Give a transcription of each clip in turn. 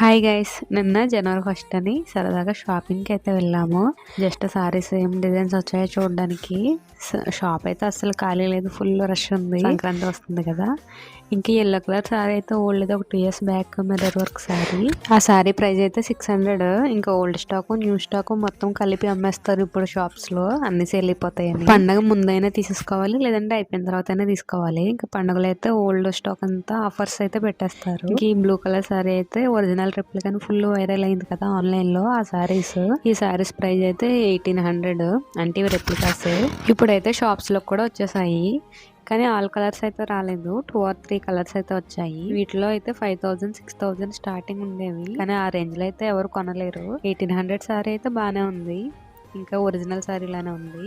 Hi guys, నిన్న జనవరి 1 అని సరదాగా షాపింగ్కి అయితే వెళ్ళాము. జస్ట్ సారీస్ ఏం డిజైన్స్ వచ్చాయో చూడడానికి. షాప్ అయితే అస్సలు ఖాళీ లేదు, ఫుల్ రష్ ఉంది. సంక్రాంతి వస్తుంది కదా. ఇంకా ఎల్లో కలర్ సారీ అయితే ఓల్డ్, ఒక 2 years back mirror work sorry. ఆ సారీ ప్రైస్ అయితే 600. ఇంకా ఓల్డ్ స్టాక్ న్యూ స్టాక్ మొత్తం కలిపి అమ్మేస్తారు ఇప్పుడు షాప్స్ లో, అన్ని సేల్ అయిపోతాయని. పండగ ముందైనా తీసేసుకోవాలి, లేదంటే అయిపోయిన తర్వాత అయినా తీసుకోవాలి. ఇంకా పండుగలు అయితే ఓల్డ్ స్టాక్ అంతా ఆఫర్స్ అయితే పెట్టేస్తారు. ఇంక ఈ బ్లూ కలర్ సారీ అయితే ఒరిజినల్ రిప్లికా ఫుల్ వైరల్ అయింది కదా ఆన్లైన్ లో. ఆ సారీస్, ఈ సారీస్ ప్రైస్ అయితే 1800. అంటే ఇవి రెప్లికాస్. ఇప్పుడైతే షాప్స్ లో కూడా వచ్చేసాయి, కానీ ఆల్ కలర్స్ అయితే రాలేదు. 2 or 3 కలర్స్ అయితే వచ్చాయి. వీటిలో అయితే 5000 6000 స్టార్టింగ్ ఉండేవి, కానీ ఆ రేంజ్ లో అయితే ఎవరు కొనలేరు. 1800 సారీ అయితే బానే ఉంది, ఇంకా ఒరిజినల్ సారీ లానే ఉంది.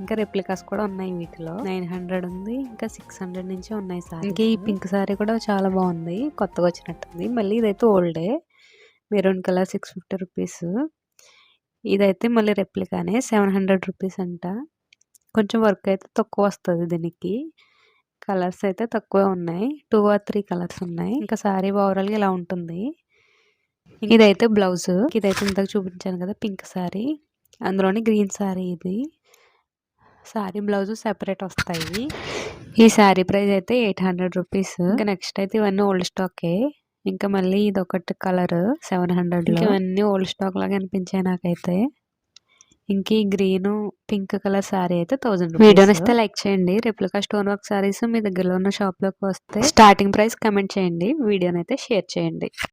ఇంకా రెప్లికాస్ కూడా ఉన్నాయి, వీటిలో 900 ఉంది, ఇంకా 600 నుంచి ఉన్నాయి సారీ. ఇంకా ఈ పింక్ సారీ కూడా చాలా బాగుంది, కొత్తగా వచ్చినట్టుంది. మళ్ళీ ఇదైతే ఓల్డే, మెరూన్ కలర్ 650 రూపీస్. ఇదైతే మళ్ళీ రెప్లికానే 700 రూపీస్ అంట. కొంచెం వర్క్ అయితే తక్కువ వస్తుంది దీనికి. కలర్స్ అయితే తక్కువే ఉన్నాయి, 2 or 3 కలర్స్ ఉన్నాయి. ఇంకా సారీ ఓవరాల్గా ఇలా ఉంటుంది. ఇదైతే బ్లౌజ్. ఇదైతే ఇంతకు చూపించాను కదా పింక్ సారీ, అందులోని గ్రీన్ సారీ. ఇది సారీ బ్లౌజ్ సెపరేట్ వస్తాయి. ఈ సారీ ప్రైస్ అయితే 800 రూపీస్. ఇంకా నెక్స్ట్ అయితే ఇవన్నీ ఓల్డ్ స్టాకే. ఇంకా మళ్ళీ ఇది ఒకటి కలర్ 700. ఇవన్నీ ఓల్డ్ స్టాక్ లాగా అనిపించాయి నాకైతే. ఇంక ఈ గ్రీన్ పింక్ కలర్ సారీ అయితే 1000 రూపీస్. వీడియోని ఇస్తే లైక్ చేయండి. రెప్లికా స్టోన్ వర్క్ సారీస్ మీ దగ్గరలో ఉన్న షాప్ లోకి వస్తే స్టార్టింగ్ ప్రైస్ కమెంట్ చేయండి. వీడియోని అయితే షేర్ చేయండి.